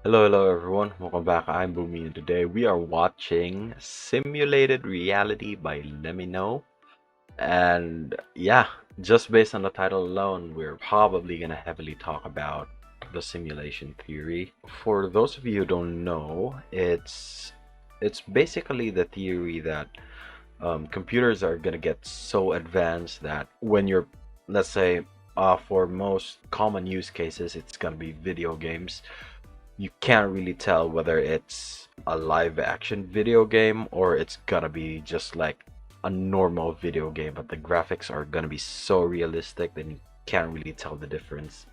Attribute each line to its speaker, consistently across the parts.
Speaker 1: Hello everyone. Welcome back. I'm Bumi, and today we are watching Simulated Reality by Lemmino. And yeah, just based on the title alone, we're probably gonna heavily talk about the simulation theory. For those of you who don't know, it's basically the theory that computers are gonna get so advanced that when you're, let's say, for most common use cases, it's gonna be video games. You can't really tell whether it's a live action video game or it's gonna be just like a normal video game, but the graphics are gonna be so realistic that you can't really tell the difference.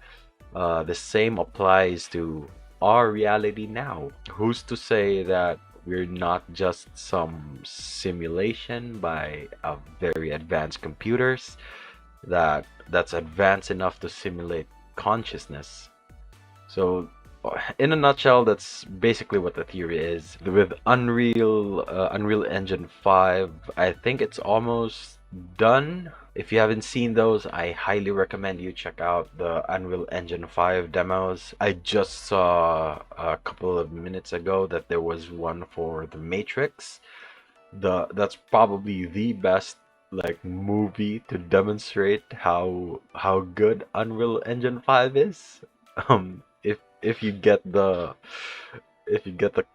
Speaker 1: The same applies to our reality now. Who's to say that we're not just some simulation by a very advanced computers that's advanced enough to simulate consciousness? So, in a nutshell, that's basically what the theory is. With Unreal Engine 5, I think it's almost done. If you haven't seen those, I highly recommend you check out the Unreal Engine 5 demos. I just saw a couple of minutes ago that there was one for The Matrix. That's probably the best like movie to demonstrate how good Unreal Engine 5 is. If you get the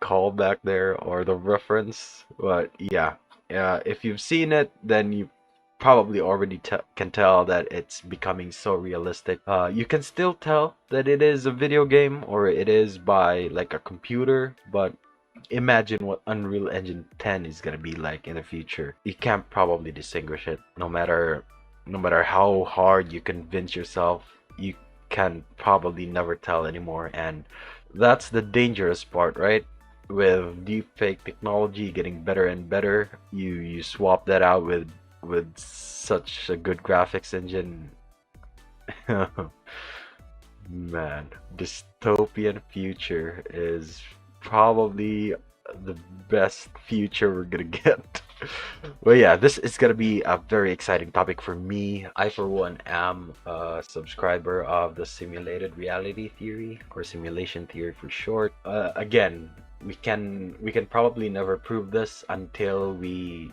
Speaker 1: callback there or the reference, but yeah, if you've seen it, then you probably already can tell that it's becoming so realistic. You can still tell that it is a video game or it is by like a computer, but imagine what Unreal Engine 10 is gonna be like in the future. You can't probably distinguish it. No matter how hard you convince yourself, you can probably never tell anymore. And that's the dangerous part, right? With deepfake technology getting better and better, you swap that out with such a good graphics engine. Man, dystopian future is probably the best future we're gonna get. Well, yeah, this is gonna be a very exciting topic for me. I, for one, am a subscriber of the simulated reality theory or simulation theory for short. Again, we can probably never prove this until we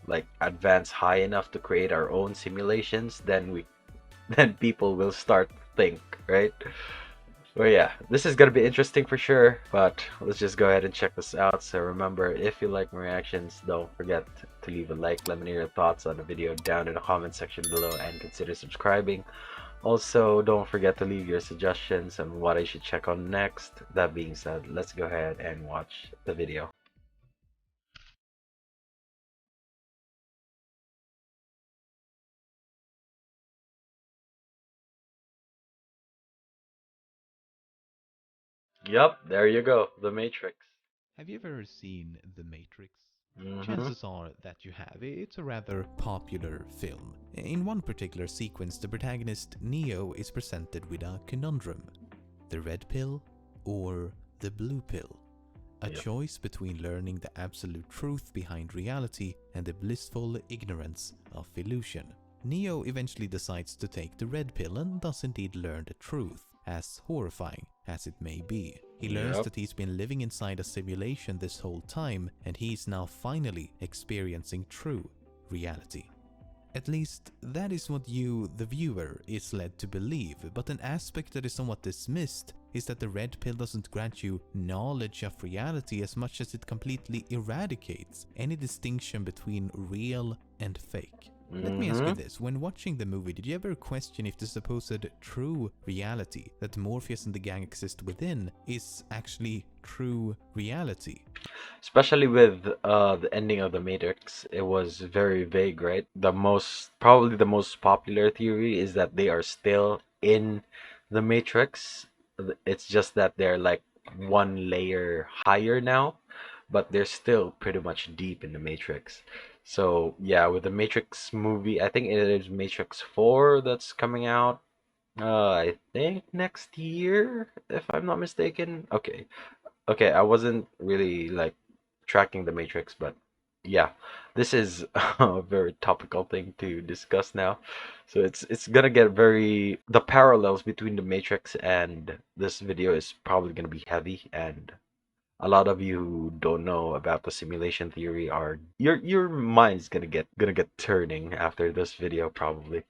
Speaker 1: like advance high enough to create our own simulations. Then people will start to think, right? Well, yeah, this is gonna be interesting for sure, but let's just go ahead and check this out. So remember, if you like my reactions, don't forget to leave a like, let me know your thoughts on the video down in the comment section below, and consider subscribing. Also, don't forget to leave your suggestions on what I should check on next. That being said, let's go ahead and watch the video. Yep, there you go, The Matrix.
Speaker 2: Have you ever seen The Matrix?
Speaker 1: Mm-hmm.
Speaker 2: Chances are that you have. It's a rather popular film. In one particular sequence, the protagonist Neo is presented with a conundrum: the red pill or the blue pill. A
Speaker 1: Yep.
Speaker 2: choice between learning the absolute truth behind reality and the blissful ignorance of illusion. Neo eventually decides to take the red pill and does indeed learn the truth, as horrifying as it may be. He learns
Speaker 1: Yep.
Speaker 2: that he's been living inside a simulation this whole time, and he's now finally experiencing true reality. At least, that is what you, the viewer, is led to believe, but an aspect that is somewhat dismissed is that the red pill doesn't grant you knowledge of reality as much as it completely eradicates any distinction between real and fake. Let me ask you
Speaker 1: Mm-hmm.
Speaker 2: this: when watching the movie, did you ever question if the supposed true reality that Morpheus and the gang exist within is actually true reality?
Speaker 1: Especially with the ending of the Matrix, it was very vague, right? Probably the most popular theory is that they are still in the Matrix. It's just that they're like one layer higher now, but they're still pretty much deep in the Matrix. So yeah, with the Matrix movie, I think it is Matrix 4 that's coming out. I think next year, if I'm not mistaken. Okay, I wasn't really like tracking the Matrix, but yeah, this is a very topical thing to discuss now. So it's gonna get very the parallels between the Matrix and this video is probably gonna be heavy, and a lot of you who don't know about the simulation theory are your mind's gonna get turning after this video probably.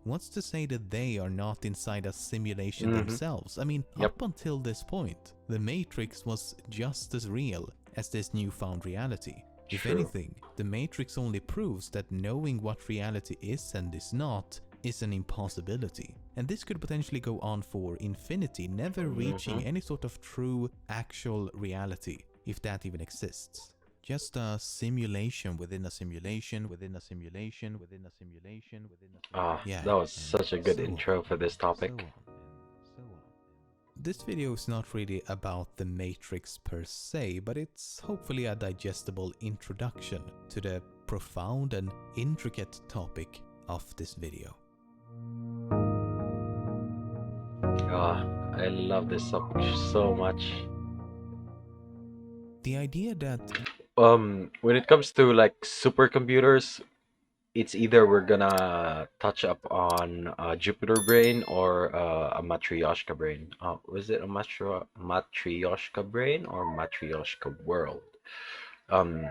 Speaker 2: What's to say that they are not inside a simulation
Speaker 1: Mm-hmm.
Speaker 2: themselves? I mean,
Speaker 1: Yep.
Speaker 2: up until this point, the Matrix was just as real as this newfound reality. If
Speaker 1: True.
Speaker 2: anything, the Matrix only proves that knowing what reality is and is not is an impossibility. And this could potentially go on for infinity, never
Speaker 1: Mm-hmm.
Speaker 2: reaching any sort of true, actual reality, if that even exists. Just a simulation within a simulation within a simulation within a simulation within a
Speaker 1: Ah,
Speaker 2: simulation. Yeah,
Speaker 1: that was
Speaker 2: and
Speaker 1: such a good
Speaker 2: so on,
Speaker 1: intro for this
Speaker 2: and so
Speaker 1: topic.
Speaker 2: on, and so on. This video is not really about the Matrix per se, but it's hopefully a digestible introduction to the profound and intricate topic of this video.
Speaker 1: Ah, I love this subject so much.
Speaker 2: The idea that
Speaker 1: When it comes to like supercomputers, it's either we're gonna touch up on Jupiter brain or a Matryoshka brain. Was it a Matryoshka brain or Matryoshka world? Um,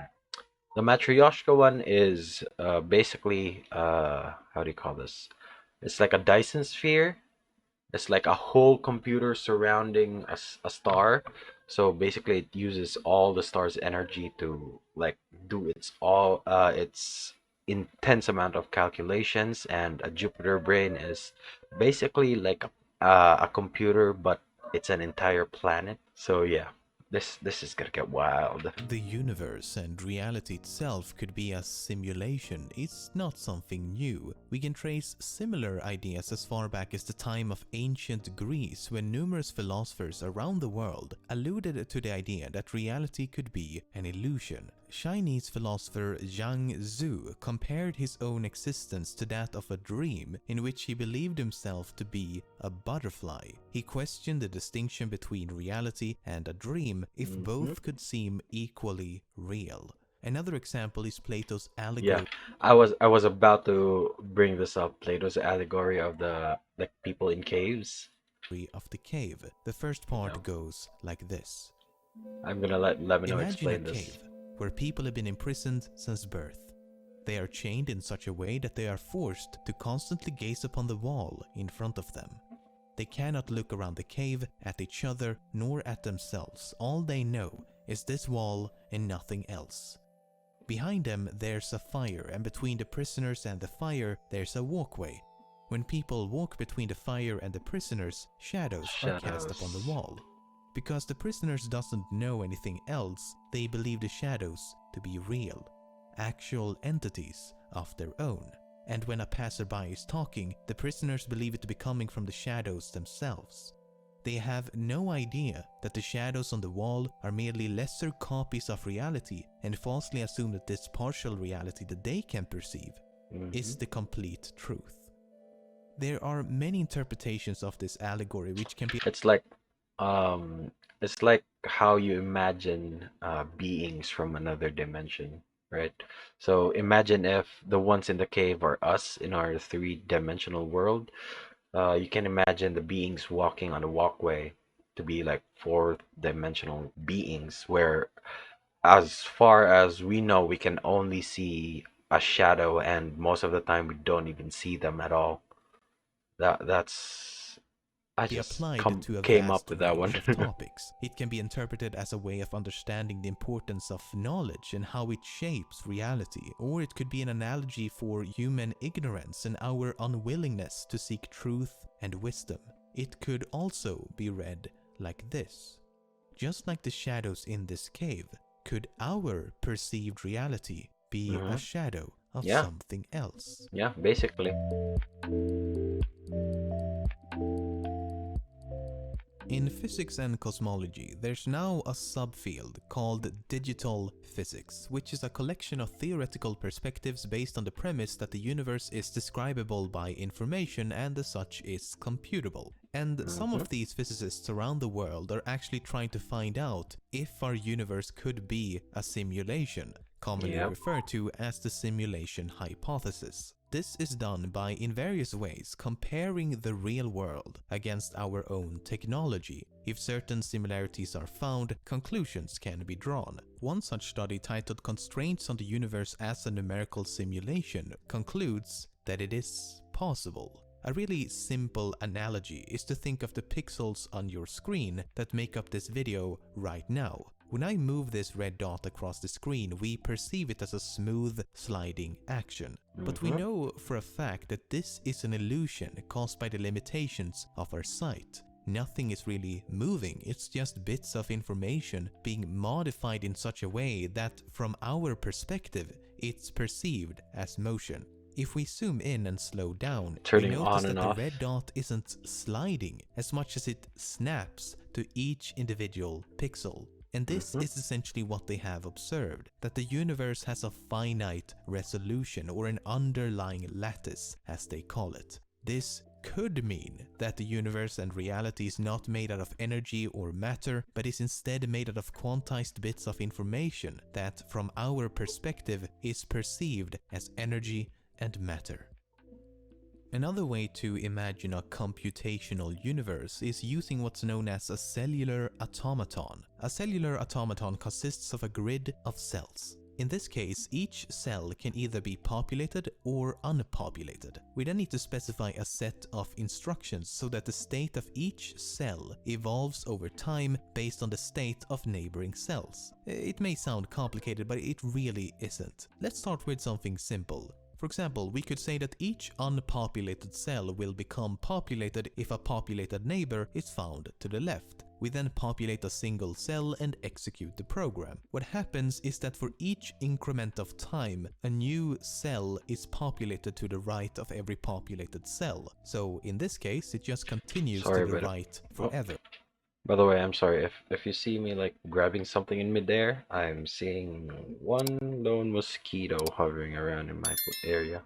Speaker 1: the Matryoshka one is basically how do you call this? It's like a Dyson sphere. It's like a whole computer surrounding a star. So basically, it uses all the star's energy to like do its intense amount of calculations. And a Jupiter brain is basically like a computer, but it's an entire planet. So yeah, this is gonna get wild.
Speaker 2: the universe and reality itself could be a simulation is not something new. We can trace similar ideas as far back as the time of ancient Greece, when numerous philosophers around the world alluded to the idea that reality could be an illusion. Chinese philosopher Zhang Zhu compared his own existence to that of a dream in which he believed himself to be a butterfly. He questioned the distinction between reality and a dream if
Speaker 1: Hmm.
Speaker 2: both could seem equally real. Another example is Plato's
Speaker 1: Yeah,
Speaker 2: allegory
Speaker 1: I was about to bring this up. Plato's allegory of the like people in caves.
Speaker 2: of the cave. The first
Speaker 1: You
Speaker 2: part
Speaker 1: know,
Speaker 2: goes like this.
Speaker 1: I'm gonna let Lemmino
Speaker 2: Imagine a
Speaker 1: explain this.
Speaker 2: cave where people have been imprisoned since birth. They are chained in such a way that they are forced to constantly gaze upon the wall in front of them. They cannot look around the cave, at each other, nor at themselves. All they know is this wall and nothing else. Behind them there's a fire, and between the prisoners and the fire there's a walkway. When people walk between the fire and the prisoners, shadows are cast upon the
Speaker 1: Shadows.
Speaker 2: wall. Because the prisoners doesn't know anything else, they believe the shadows to be real, actual entities of their own. And when a passerby is talking, the prisoners believe it to be coming from the shadows themselves. They have no idea that the shadows on the wall are merely lesser copies of reality, and falsely assume that this partial reality that they can perceive
Speaker 1: Hmm.
Speaker 2: is the complete truth. There are many interpretations of this allegory which can be
Speaker 1: It's like um it's like how you imagine beings from another dimension, right? So imagine if the ones in the cave are us in our three-dimensional world. You can imagine the beings walking on the walkway to be like fourth-dimensional beings, where as far as we know, we can only see a shadow, and most of the time we don't even see them at all. That's I just
Speaker 2: applied to a
Speaker 1: came up
Speaker 2: vast
Speaker 1: with that one.
Speaker 2: range of topics. It can be interpreted as a way of understanding the importance of knowledge and how it shapes reality, or it could be an analogy for human ignorance and our unwillingness to seek truth and wisdom. It could also be read like this. Just like the shadows in this cave, could our perceived reality be a
Speaker 1: Hmm.
Speaker 2: shadow of
Speaker 1: Yeah,
Speaker 2: something else?
Speaker 1: yeah, basically.
Speaker 2: In physics and cosmology, there's now a subfield called digital physics, which is a collection of theoretical perspectives based on the premise that the universe is describable by information and as such is computable. And some
Speaker 1: Hmm.
Speaker 2: of these physicists around the world are actually trying to find out if our universe could be a simulation. commonly
Speaker 1: Yep.
Speaker 2: referred to as the simulation hypothesis. This is done by, in various ways, comparing the real world against our own technology. If certain similarities are found, conclusions can be drawn. One such study, titled Constraints on the Universe as a Numerical Simulation, concludes that it is possible. A really simple analogy is to think of the pixels on your screen that make up this video right now. When I move this red dot across the screen, we perceive it as a smooth, sliding action. But we know for a fact that this is an illusion caused by the limitations of our sight. Nothing is really moving, it's just bits of information being modified in such a way that, from our perspective, it's perceived as motion. If we zoom in and slow down, we
Speaker 1: Turning
Speaker 2: notice
Speaker 1: on and
Speaker 2: that the
Speaker 1: off.
Speaker 2: red dot isn't sliding as much as it snaps to each individual pixel. And this is essentially what they have observed, that the universe has a finite resolution, or an underlying lattice, as they call it. This could mean that the universe and reality is not made out of energy or matter, but is instead made out of quantized bits of information that, from our perspective, is perceived as energy and matter. Another way to imagine a computational universe is using what's known as a cellular automaton. A cellular automaton consists of a grid of cells. In this case, each cell can either be populated or unpopulated. We then need to specify a set of instructions so that the state of each cell evolves over time based on the state of neighboring cells. It may sound complicated, but it really isn't. Let's start with something simple. For example, we could say that each unpopulated cell will become populated if a populated neighbor is found to the left. We then populate a single cell and execute the program. What happens is that for each increment of time, a new cell is populated to the right of every populated cell. So in this case, it just continues to the right forever.
Speaker 1: By the way, I'm sorry if you see me like grabbing something in midair. I'm seeing one lone mosquito hovering around in my area.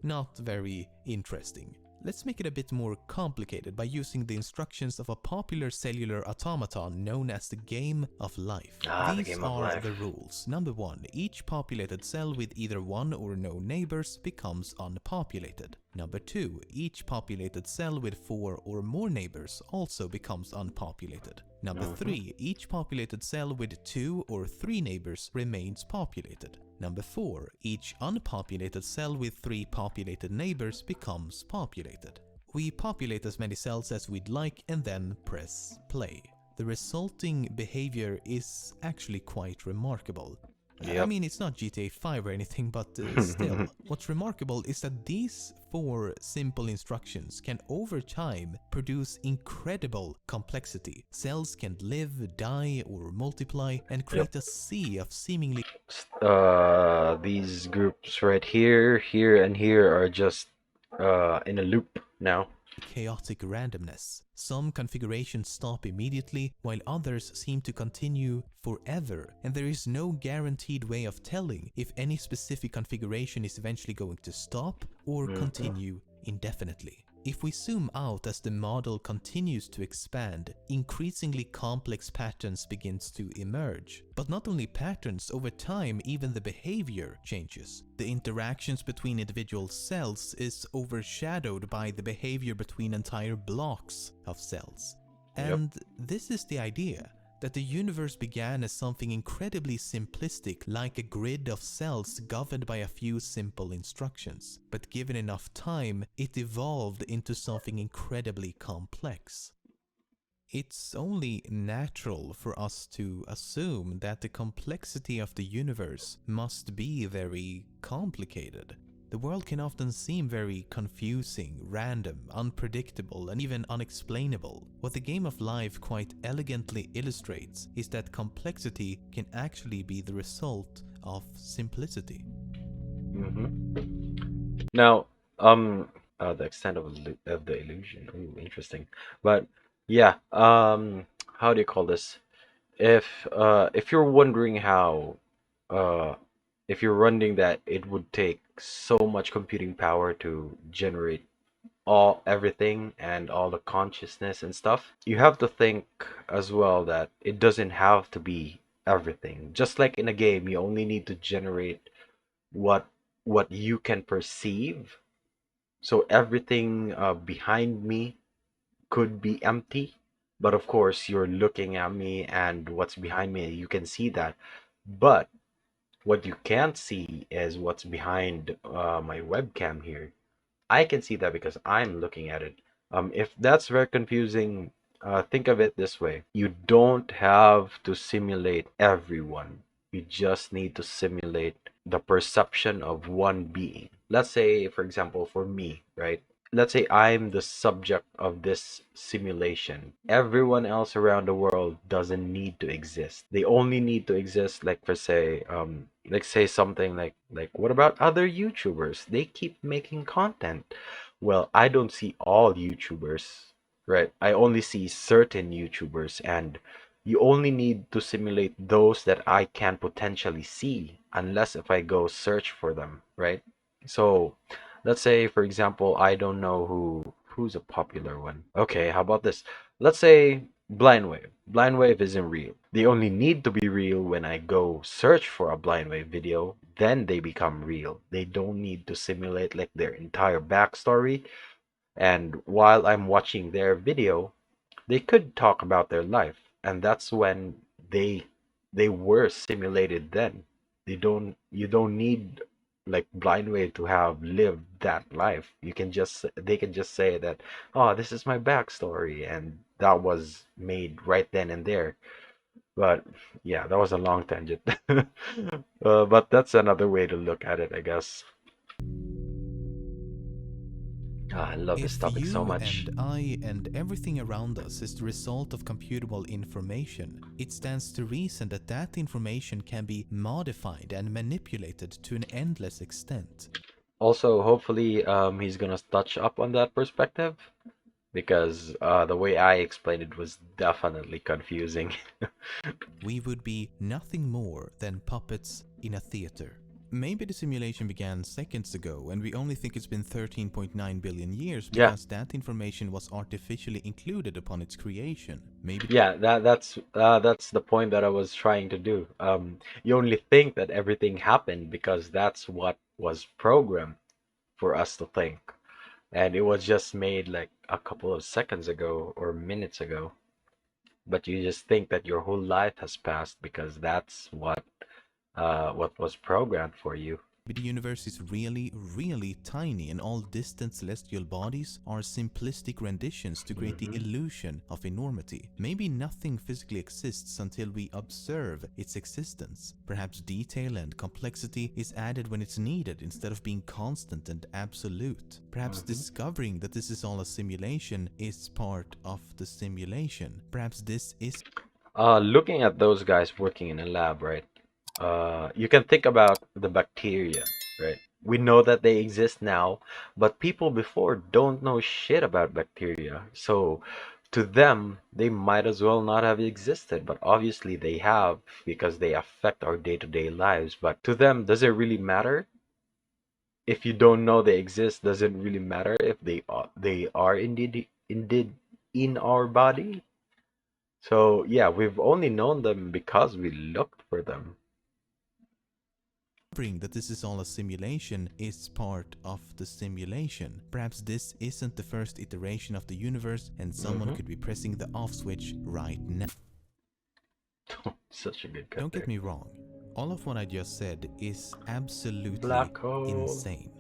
Speaker 2: Not very interesting. Let's make it a bit more complicated by using the instructions of a popular cellular automaton known as the game of life. These are the rules. Number 1. Each populated cell with either one or no neighbors becomes unpopulated. Number 2. Each populated cell with 4 or more neighbors also becomes unpopulated. Number 3. Each populated cell with 2 or 3 neighbors remains populated. Number 4. Each unpopulated cell with 3 populated neighbors becomes populated. We populate as many cells as we'd like and then press play. The resulting behavior is actually quite remarkable. I mean, it's not GTA 5 or anything, but still. What's remarkable is that these 4 simple instructions can over time produce incredible complexity. Cells can live, die, or multiply and create a sea of seemingly...
Speaker 1: These groups right here, here, and here are just in a loop now.
Speaker 2: chaotic randomness. Some configurations stop immediately, while others seem to continue forever, and there is no guaranteed way of telling if any specific configuration is eventually going to stop or continue indefinitely. If we zoom out as the model continues to expand, increasingly complex patterns begins to emerge. But not only patterns, over time even the behavior changes. The interactions between individual cells is overshadowed by the behavior between entire blocks of cells. And this is the idea, that the universe began as something incredibly simplistic, like a grid of cells governed by a few simple instructions. But given enough time, it evolved into something incredibly complex. It's only natural for us to assume that the complexity of the universe must be very complicated. The world can often seem very confusing, random, unpredictable, and even unexplainable. What the game of life quite elegantly illustrates is that complexity can actually be the result of simplicity.
Speaker 1: Now, the extent of the illusion. Ooh, interesting. But yeah, how do you call this? If you're wondering how, if you're wondering that it would take so much computing power to generate everything and all the consciousness and stuff, you have to think as well that it doesn't have to be everything. Just like in a game, you only need to generate what what you can perceive. So everything behind me could be empty, but of course you're looking at me and what's behind me, you can see that. But what you can't see is what's behind my webcam here. I can see that because I'm looking at it. If that's very confusing, think of it this way. You don't have to simulate everyone. You just need to simulate the perception of one being. Let's say, for example, for me, right? Let's say I'm the subject of this simulation. Everyone else around the world doesn't need to exist. They only need to exist, like for say, like say something like what about other YouTubers? They keep making content. Well, I don't see all YouTubers, right? I only see certain YouTubers, and you only need to simulate those that I can potentially see, unless if I go search for them, right? So let's say, for example, I don't know who's a popular one. Okay, how about this? Let's say Blind Wave. Blind Wave isn't real. They only need to be real when I go search for a Blind Wave video, then they become real. They don't need to simulate like their entire backstory. And while I'm watching their video, they could talk about their life, and that's when they they were simulated then. You don't need like Blind Wave to have lived that life. You can just they can just say that, oh, this is my backstory, and that was made right then and there. But yeah, that was a long tangent. But that's another way to look at it, I guess. I love this
Speaker 2: If
Speaker 1: topic so
Speaker 2: you
Speaker 1: much.
Speaker 2: and I and everything around us is the result of computable information, it stands to reason that that information can be modified and manipulated to an endless extent.
Speaker 1: Also, hopefully, he's gonna touch up on that perspective because the way I explained it was definitely confusing.
Speaker 2: We would be nothing more than puppets in a theater. Maybe the simulation began seconds ago and we only think it's been 13.9 billion years
Speaker 1: Yeah,
Speaker 2: because that information was artificially included upon its creation. Maybe
Speaker 1: yeah, that's the point that I was trying to do. You only think that everything happened because that's what was programmed for us to think, and it was just made like a couple of seconds ago or minutes ago. But you just think that your whole life has passed because that's what was programmed for you.
Speaker 2: the universe is really, really tiny and all distant celestial bodies are simplistic renditions to create the
Speaker 1: Hmm.
Speaker 2: illusion of enormity. Maybe nothing physically exists until we observe its existence. Perhaps detail and complexity is added when it's needed instead of being constant and absolute. Perhaps
Speaker 1: Hmm.
Speaker 2: discovering that this is all a simulation is part of the simulation. Perhaps this is
Speaker 1: Looking at those guys working in a lab, right? You can think about the bacteria, right? We know that they exist now, but people before don't know shit about bacteria. So to them, they might as well not have existed, but obviously they have because they affect our day-to-day lives. But to them, does it really matter? If you don't know they exist, does it really matter if they are indeed in our body? So yeah, we've only known them because we looked for them.
Speaker 2: Discovering that this is all a simulation is part of the simulation. Perhaps this isn't the first iteration of the universe and someone
Speaker 1: Hmm.
Speaker 2: could be pressing the off switch right now.
Speaker 1: Such a good cut
Speaker 2: Don't get
Speaker 1: there.
Speaker 2: me wrong, all of what I just said is absolutely
Speaker 1: Black hole.
Speaker 2: insane.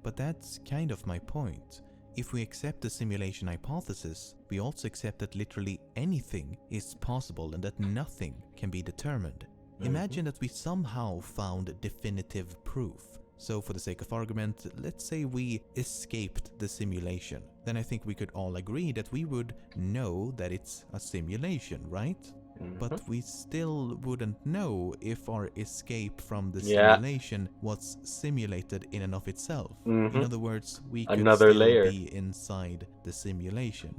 Speaker 2: But that's kind of my point. If we accept the simulation hypothesis, we also accept that literally anything is possible and that nothing can be determined.
Speaker 1: Hmm.
Speaker 2: Imagine that we somehow found definitive proof. So for the sake of argument, let's say we escaped the simulation. Then I think we could all agree that we would know that it's a simulation, right?
Speaker 1: Hmm.
Speaker 2: But we still wouldn't know if our escape from the
Speaker 1: Yeah.
Speaker 2: simulation was simulated in and of itself. In
Speaker 1: Hmm.
Speaker 2: other words, we could
Speaker 1: Another
Speaker 2: still
Speaker 1: layer.
Speaker 2: be inside the simulation.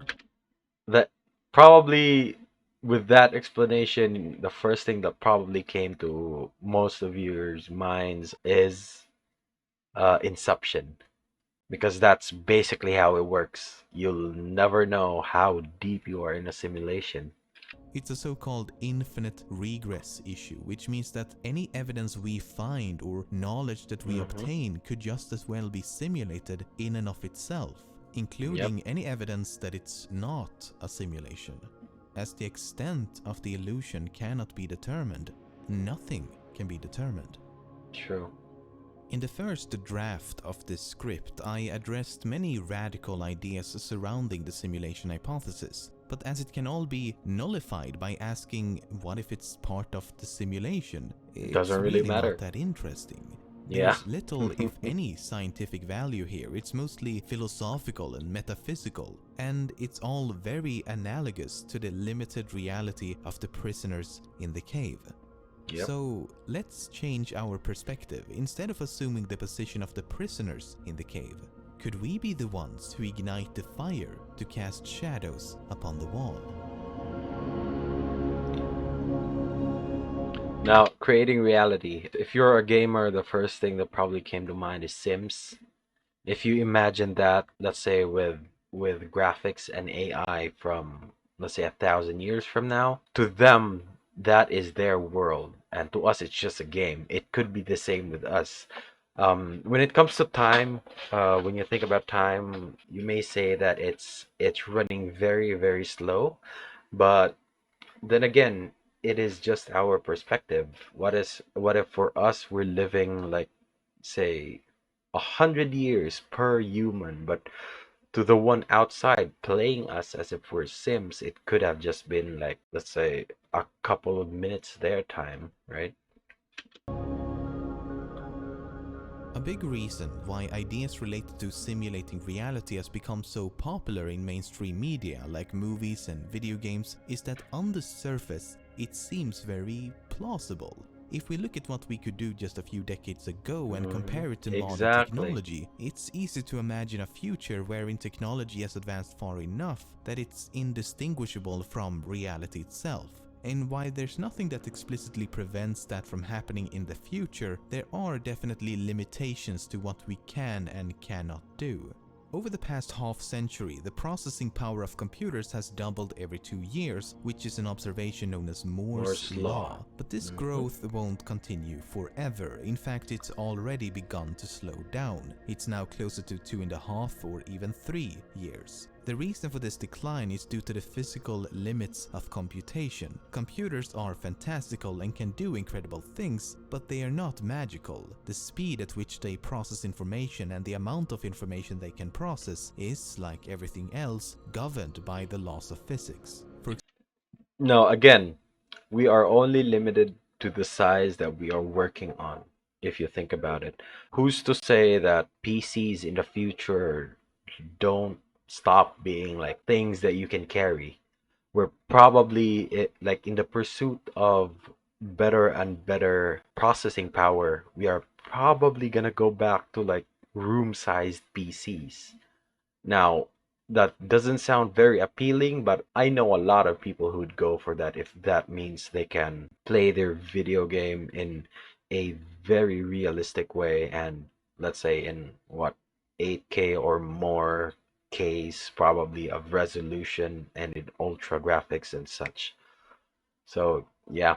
Speaker 1: That probably, with that explanation, the first thing that probably came to most of yours minds is Inception, because that's basically how it works. You'll never know how deep you are in a simulation.
Speaker 2: It's a so-called infinite regress issue, which means that any evidence we find or knowledge that we obtain could just as well be simulated in and of itself, including any evidence that it's not a simulation. As the extent of the illusion cannot be determined, nothing can be determined.
Speaker 1: True.
Speaker 2: In the first draft of this script, I addressed many radical ideas surrounding the simulation hypothesis, but as it can all be nullified by asking what if it's part of the simulation, it's
Speaker 1: Doesn't really matter.
Speaker 2: not that interesting.
Speaker 1: Yeah.
Speaker 2: There's little, if any, scientific value here. It's mostly philosophical and metaphysical, and it's all very analogous to the limited reality of the prisoners in the cave.
Speaker 1: Yep.
Speaker 2: So let's change our perspective. Instead of assuming the position of the prisoners in the cave, could we be the ones who ignite the fire to cast shadows upon the wall?
Speaker 1: Now, creating reality. If you're a gamer, the first thing that probably came to mind is Sims. If you imagine that, let's say with graphics and AI from, let's say, 1,000 years from now, to them that is their world, and to us it's just a game. It could be the same with us. When it comes to time, when you think about time, you may say that it's running very, very slow, but then again, it is just our perspective. What if for us we're living like, say, 100 years per human, but to the one outside playing us as if we're Sims, it could have just been like, let's say, a couple of minutes their time, right?
Speaker 2: A big reason why ideas related to simulating reality has become so popular in mainstream media like movies and video games is that on the surface it seems very plausible. If we look at what we could do just a few decades ago and compare it to modern technology, it's easy to imagine a future wherein technology has advanced far enough that it's indistinguishable from reality itself. And while there's nothing that explicitly prevents that from happening in the future, there are definitely limitations to what we can and cannot do. Over the past half century, the processing power of computers has doubled every 2 years, which is an observation known as Moore's Law. But this growth won't continue forever. In fact, it's already begun to slow down. It's now closer to 2.5 or even 3 years. The reason for this decline is due to the physical limits of computation. Computers are fantastical and can do incredible things, but they are not magical. The speed at which they process information and the amount of information they can process is, like everything else, governed by the laws of physics.
Speaker 1: No, again, we are only limited to the size that we are working on, if you think about it. Who's to say that PCs in the future don't stop being like things that you can carry? We're probably like in the pursuit of better and better processing power. We are probably gonna go back to like room-sized PCs. Now, that doesn't sound very appealing, but I know a lot of people who'd go for that if that means they can play their video game in a very realistic way and, let's say, in what, 8K or more Ks probably of resolution and in ultra graphics and such. So yeah,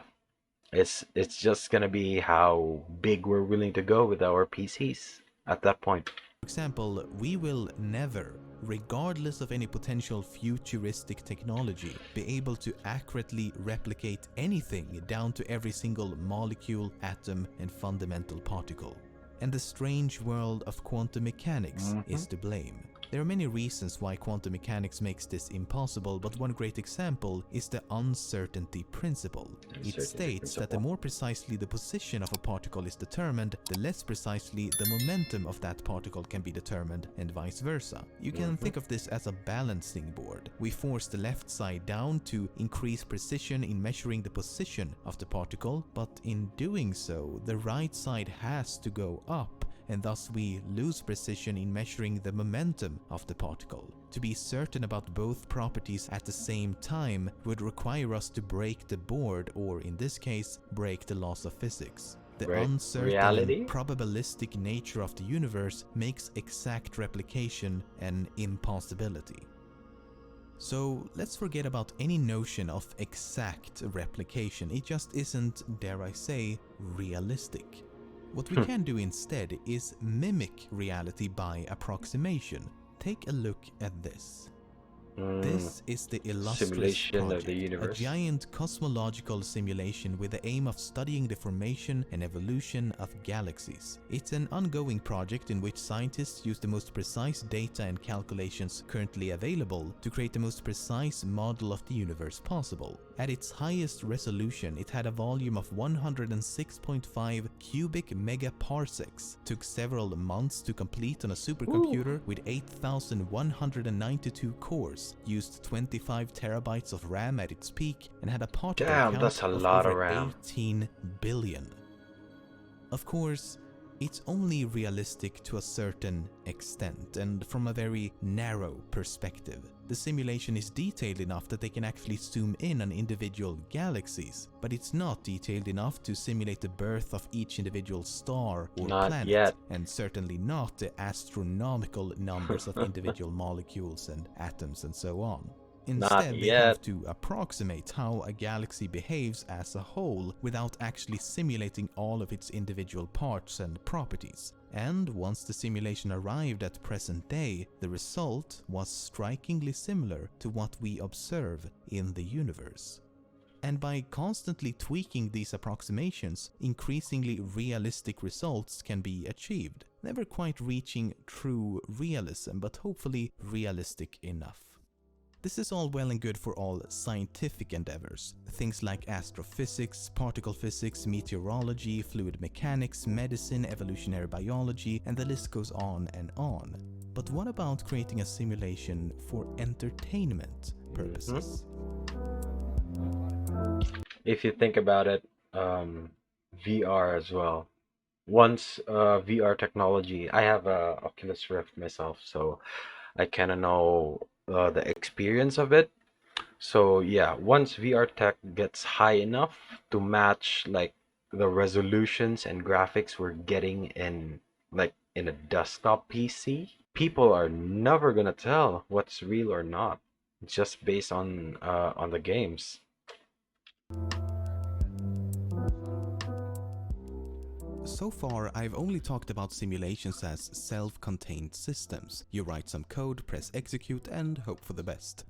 Speaker 1: it's just gonna be how big we're willing to go with our PCs at that point.
Speaker 2: For example, we will never, regardless of any potential futuristic technology, be able to accurately replicate anything down to every single molecule, atom, and fundamental particle. And the strange world of quantum mechanics is to blame. There are many reasons why quantum mechanics makes this impossible, but one great example is the uncertainty principle. It states that the more precisely the position of a particle is determined, the less precisely the momentum of that particle can be determined, and vice versa. You can think of this as a balancing board. We force the left side down to increase precision in measuring the position of the particle, but in doing so, the right side has to go up, and thus we lose precision in measuring the momentum of the particle. To be certain about both properties at the same time would require us to break the board, or in this case, break the laws of physics. The uncertain and probabilistic nature of the universe makes exact replication an impossibility. So let's forget about any notion of exact replication. It just isn't, dare I say, realistic. What we can do instead is mimic reality by approximation. Take a look at this. This is the Illustrious
Speaker 1: Simulation of the
Speaker 2: Project, a
Speaker 1: universe.
Speaker 2: giant cosmological simulation with the aim of studying the formation and evolution of galaxies. It's an ongoing project in which scientists use the most precise data and calculations currently available to create the most precise model of the universe possible. At its highest resolution, it had a volume of 106.5 cubic megaparsecs. Took several months to complete on a supercomputer with 8,192 cores, used 25 terabytes of RAM at its peak, and had a particle
Speaker 1: Damn,
Speaker 2: count
Speaker 1: that's a
Speaker 2: of
Speaker 1: lot of
Speaker 2: over
Speaker 1: RAM.
Speaker 2: 18 billion. Of course, it's only realistic to a certain extent and from a very narrow perspective. The simulation is detailed enough that they can actually zoom in on individual galaxies, but it's not detailed enough to simulate the birth of each individual star or
Speaker 1: Not
Speaker 2: planet,
Speaker 1: yet.
Speaker 2: and certainly not the astronomical numbers of individual molecules and atoms and so on. Instead, they
Speaker 1: yet.
Speaker 2: have to approximate how a galaxy behaves as a whole without actually simulating all of its individual parts and properties. And once the simulation arrived at present day, the result was strikingly similar to what we observe in the universe. And by constantly tweaking these approximations, increasingly realistic results can be achieved, never quite reaching true realism, but hopefully realistic enough. This is all well and good for all scientific endeavors, things like astrophysics, particle physics, meteorology, fluid mechanics, medicine, evolutionary biology, and the list goes on and on. But what about creating a simulation for entertainment purposes?
Speaker 1: If you think about it, VR as well. Once VR technology, I have a Oculus Rift myself, so I kind of know the experience of it. So yeah, once VR tech gets high enough to match like the resolutions and graphics we're getting in like in a desktop PC, people are never gonna tell what's real or not, just based on the games.
Speaker 2: So far, I've only talked about simulations as self-contained systems. You write some code, press execute, and hope for the best.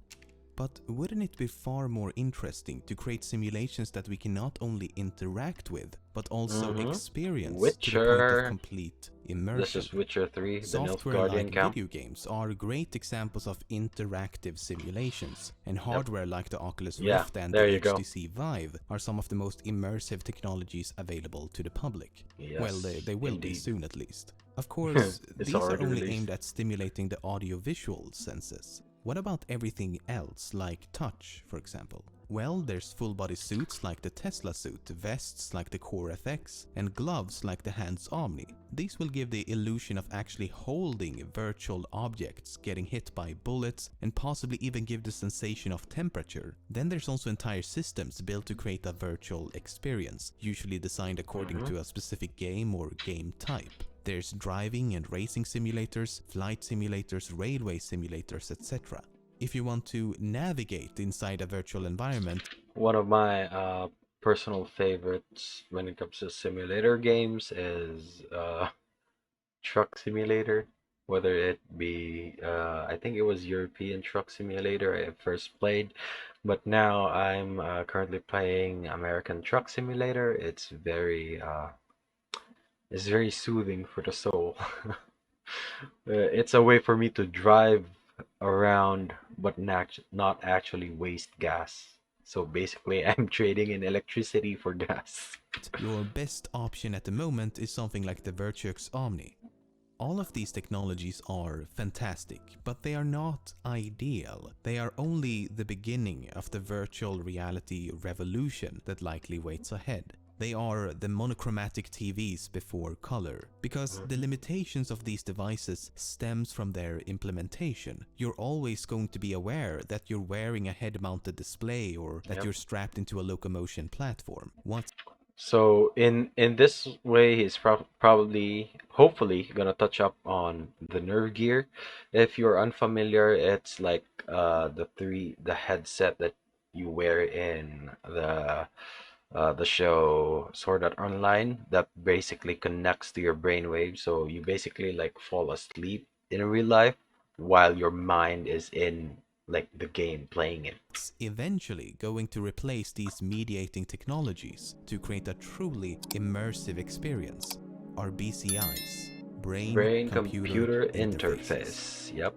Speaker 2: But wouldn't it be far more interesting to create simulations that we can not only interact with, but also experience to the point of
Speaker 1: Witcher.
Speaker 2: complete
Speaker 1: This
Speaker 2: immersion?
Speaker 1: is Witcher 3, the
Speaker 2: Software
Speaker 1: Nilfgaardian
Speaker 2: like
Speaker 1: camp.
Speaker 2: video games are great examples of interactive simulations, and hardware like the Oculus
Speaker 1: Yeah,
Speaker 2: Rift and
Speaker 1: there
Speaker 2: the
Speaker 1: you go.
Speaker 2: HTC Vive are some of the most immersive technologies available to the public.
Speaker 1: Yes,
Speaker 2: Well, they will be
Speaker 1: indeed.
Speaker 2: soon at least. Of course,
Speaker 1: It's
Speaker 2: these are
Speaker 1: already
Speaker 2: only
Speaker 1: released.
Speaker 2: aimed at stimulating the audio-visual senses. What about everything else, like touch, for example? Well, there's full-body suits like the Tesla suit, vests like the Core FX, and gloves like the Hands Omni. These will give the illusion of actually holding virtual objects, getting hit by bullets, and possibly even give the sensation of temperature. Then there's also entire systems built to create a virtual experience, usually designed according to a specific game or game type. There's driving and racing simulators, flight simulators, railway simulators, etc. If you want to navigate inside a virtual environment,
Speaker 1: One of my personal favorites when it comes to simulator games is Truck Simulator. Whether it be, I think it was European Truck Simulator I first played, but now I'm currently playing American Truck Simulator. It's very soothing for the soul. It's a way for me to drive around but not actually waste gas. So basically, I'm trading in electricity for gas.
Speaker 2: your best option at the moment is something like the Virtuix Omni. All of these technologies are fantastic, but they are not ideal. They are only the beginning of the virtual reality revolution that likely waits ahead. They are the monochromatic TVs before color, because the limitations of these devices stems from their implementation. You're always going to be aware that you're wearing a head-mounted display or that
Speaker 1: Yep.
Speaker 2: you're strapped into a locomotion platform.
Speaker 1: So in this way, he's probably, hopefully, gonna touch up on the nerve gear. If you're unfamiliar, it's like the headset that you wear in the show Sword Art Online that basically connects to your brainwave. So you basically like fall asleep in real life while your mind is in like the game playing it.
Speaker 2: It's eventually going to replace these mediating technologies to create a truly immersive experience, our BCIs,
Speaker 1: Brain
Speaker 2: brain-computer
Speaker 1: computer
Speaker 2: interfaces.
Speaker 1: interface. Yep.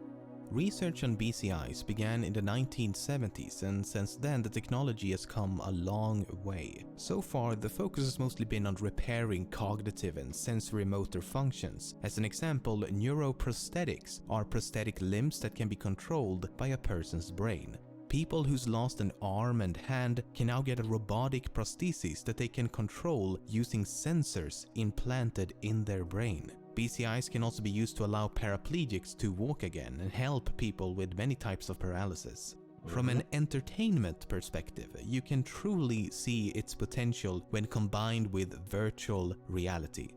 Speaker 2: Research on BCIs began in the 1970s, and since then the technology has come a long way. So far, the focus has mostly been on repairing cognitive and sensory motor functions. As an example, neuroprosthetics are prosthetic limbs that can be controlled by a person's brain. People who's lost an arm and hand can now get a robotic prosthesis that they can control using sensors implanted in their brain. BCIs can also be used to allow paraplegics to walk again and help people with many types of paralysis. From
Speaker 1: Hmm.
Speaker 2: an entertainment perspective, you can truly see its potential when combined with virtual reality.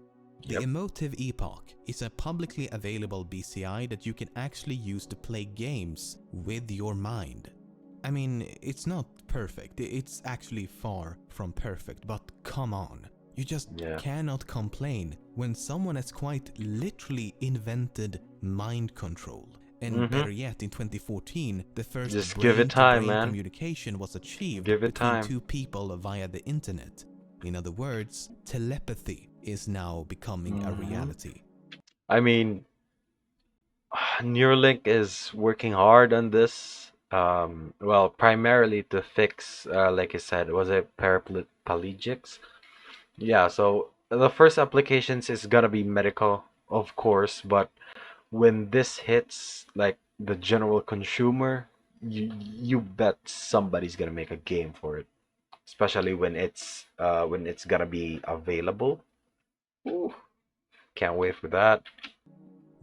Speaker 2: The
Speaker 1: Yep.
Speaker 2: Emotive Epoch is a publicly available BCI that you can actually use to play games with your mind. I mean, it's not perfect, it's actually far from perfect, but come on. You just
Speaker 1: Yeah.
Speaker 2: cannot complain when someone has quite literally invented mind control. And
Speaker 1: Hmm.
Speaker 2: better yet, in 2014, the first
Speaker 1: Just give it time,
Speaker 2: brain-to-brain
Speaker 1: man.
Speaker 2: communication was achieved
Speaker 1: Give it
Speaker 2: between
Speaker 1: time.
Speaker 2: two people via the internet. In other words, telepathy is now becoming a
Speaker 1: Hmm.
Speaker 2: reality.
Speaker 1: I mean, Neuralink is working hard on this. Well, primarily to fix, like I said, was it paraplegics? Yeah, so the first applications is gonna be medical, of course, but when this hits like the general consumer, you bet somebody's gonna make a game for it, especially when it's gonna be available. Ooh, can't wait for that.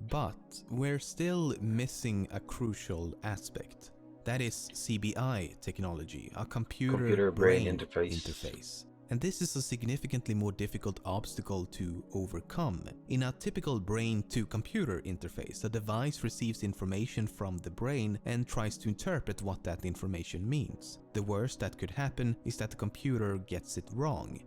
Speaker 2: But we're still missing a crucial aspect. That is CBI technology, a
Speaker 1: Computer brain
Speaker 2: computer-brain
Speaker 1: interface.
Speaker 2: interface. And this is a significantly more difficult obstacle to overcome. In a typical brain-to-computer interface, a device receives information from the brain and tries to interpret what that information means. The worst that could happen is that the computer gets it wrong.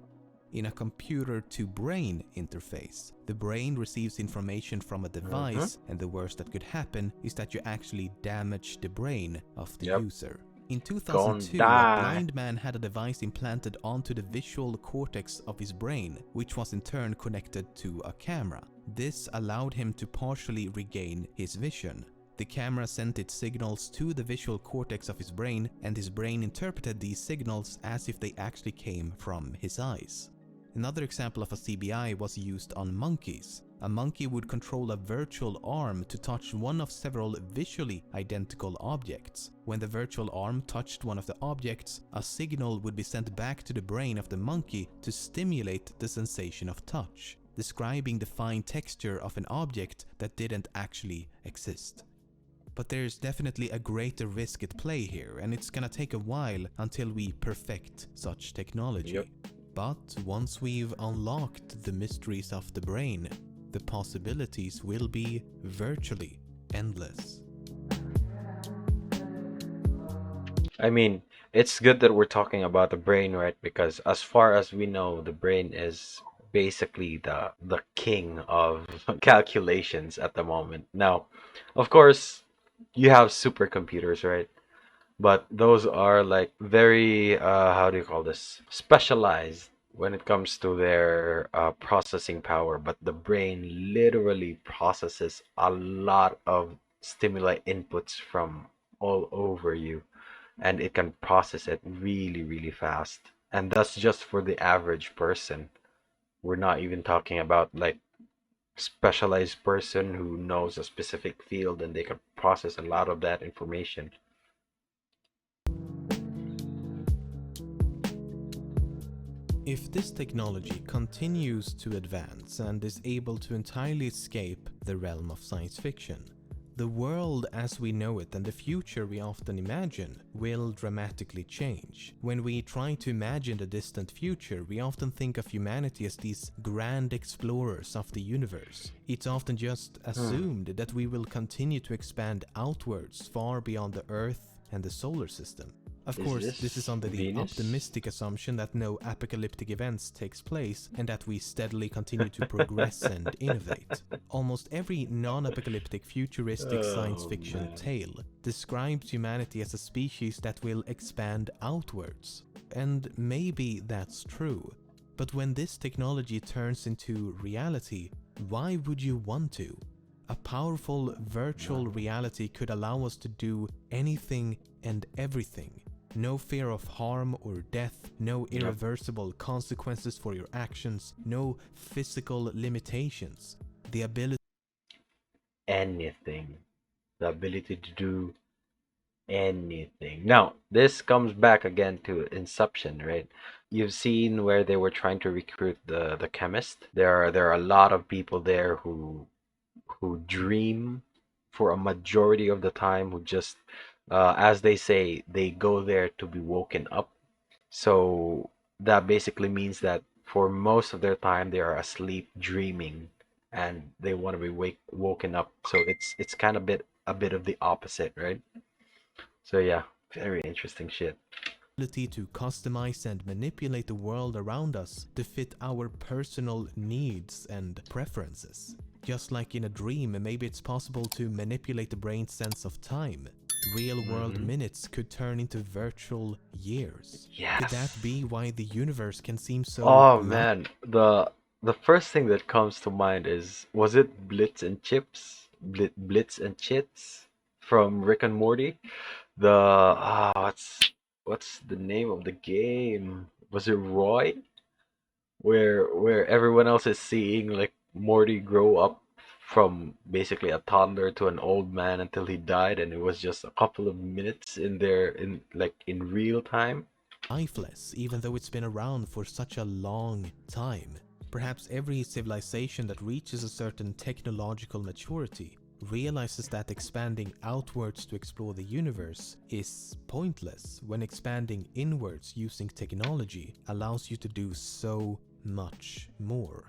Speaker 2: In a computer-to-brain interface, the brain receives information from a
Speaker 1: Mm-hmm.
Speaker 2: device, and the worst that could happen is that you actually damage the brain of the
Speaker 1: Yep.
Speaker 2: user. In
Speaker 1: Gonna
Speaker 2: 2002, a
Speaker 1: die.
Speaker 2: blind man had a device implanted onto the visual cortex of his brain, which was in turn connected to a camera. This allowed him to partially regain his vision. The camera sent its signals to the visual cortex of his brain, and his brain interpreted these signals as if they actually came from his eyes. Another example of a CBI was used on monkeys. A monkey would control a virtual arm to touch one of several visually identical objects. When the virtual arm touched one of the objects, a signal would be sent back to the brain of the monkey to stimulate the sensation of touch, describing the fine texture of an object that didn't actually exist. But there's definitely a greater risk at play here, and it's gonna take a while until we perfect such
Speaker 1: Yep.
Speaker 2: technology. But once we've unlocked the mysteries of the brain, the possibilities will be virtually endless.
Speaker 1: I mean, it's good that we're talking about the brain, right? Because as far as we know, the brain is basically the king of calculations at the moment. Now, of course, you have supercomputers, right? But those are like very how do you call this? Specialized when it comes to their processing power. But the brain literally processes a lot of stimuli inputs from all over you, and it can process it really, really fast. And that's just for the average person. We're not even talking about like specialized person who knows a specific field and they can process a lot of that information.
Speaker 2: If this technology continues to advance and is able to entirely escape the realm of science fiction, The world as we know it and the future we often imagine will dramatically change. When we try to imagine the distant future, we often think of humanity as these grand explorers of the universe. It's often just assumed that we will continue to expand outwards far beyond the Earth and the solar system. Of
Speaker 1: Is
Speaker 2: course, this is
Speaker 1: this
Speaker 2: under the
Speaker 1: Venus?
Speaker 2: optimistic assumption that no apocalyptic events takes place and that we steadily continue to progress and innovate. Almost every non-apocalyptic futuristic science
Speaker 1: Oh
Speaker 2: fiction
Speaker 1: man.
Speaker 2: tale describes humanity as a species that will expand outwards. And maybe that's true. But when this technology turns into reality, why would you want to? A powerful virtual reality could allow us to do anything and everything. No fear of harm or death, no irreversible consequences for your actions, no physical limitations. The ability
Speaker 1: Anything. The ability to do anything. Now, this comes back again to Inception, right? You've seen where they were trying to recruit the chemist. There are a lot of people there who dream for a majority of the time, who just as they say, they go there to be woken up. So that basically means that for most of their time they are asleep dreaming and they want to be woken up. So it's kind of a bit of the opposite, right? So yeah, very interesting shit.
Speaker 2: to customize and manipulate the world around us to fit our personal needs and preferences. Just like in a dream, maybe it's possible to manipulate the brain's sense of time. Real-world minutes could turn into virtual years. Could that
Speaker 1: Yes.
Speaker 2: be why the universe can seem so
Speaker 1: Oh man, the first thing that comes to mind is, was it Blitz and Chips? Blitz and Chits from Rick and Morty? The what's the name of the game? Was it Roy? Where everyone else is seeing like Morty grow up from basically a toddler to an old man until he died, and it was just a couple of minutes in there in like in real time.
Speaker 2: lifeless, even though it's been around for such a long time. Perhaps every civilization that reaches a certain technological maturity realizes that expanding outwards to explore the universe is pointless when expanding inwards using technology allows you to do so much more.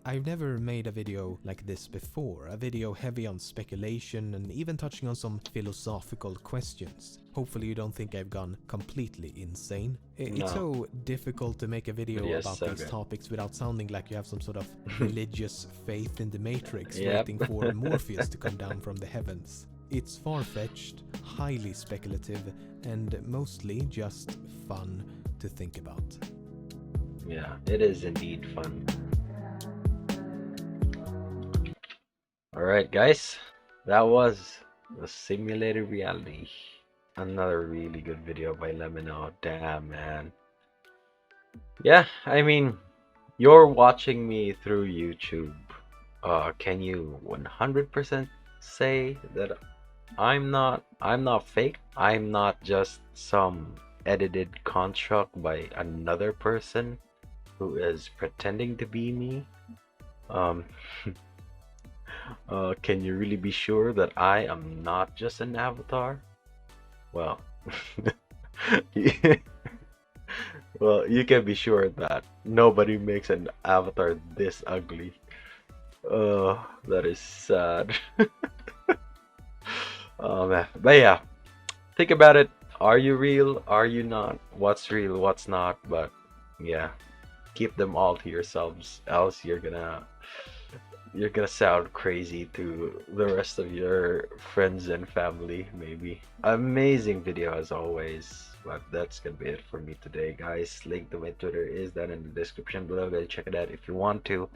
Speaker 2: I've never made a video like this before, a video heavy on speculation and even touching on some philosophical questions. Hopefully you don't think I've gone completely insane. It's
Speaker 1: No,
Speaker 2: so difficult to make a video
Speaker 1: yes,
Speaker 2: about
Speaker 1: so
Speaker 2: these
Speaker 1: good.
Speaker 2: topics without sounding like you have some sort of religious faith in the Matrix
Speaker 1: Yep.
Speaker 2: waiting for Morpheus to come down from the heavens. It's far-fetched, highly speculative, and mostly just fun to think about.
Speaker 1: Yeah, it is indeed fun. All right, guys, that was the simulated reality. Another really good video by Lemmino. Damn, man. Yeah, I mean, you're watching me through YouTube. Can you 100% say that I'm not fake? I'm not just some edited construct by another person who is pretending to be me? Um, can you really be sure that I am not just an avatar? Well, well, you can be sure that nobody makes an avatar this ugly. That is sad. Oh man, but yeah, think about it. Are you real? Are you not? What's real? What's not? But yeah, keep them all to yourselves, else you're gonna sound crazy to the rest of your friends and family, maybe. Amazing video as always. But that's gonna be it for me today, guys. Link to my Twitter is down in the description below. Go check it out if you want to.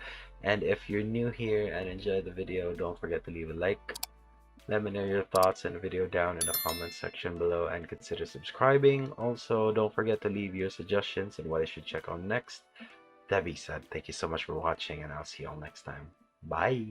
Speaker 1: And if you're new here and enjoyed the video, don't forget to leave a like. Let me know your thoughts in the video down in the comment section below, and consider subscribing. Also, don't forget to leave your suggestions and what I should check on next. That being said, thank you so much for watching, and I'll see you all next time. Bye!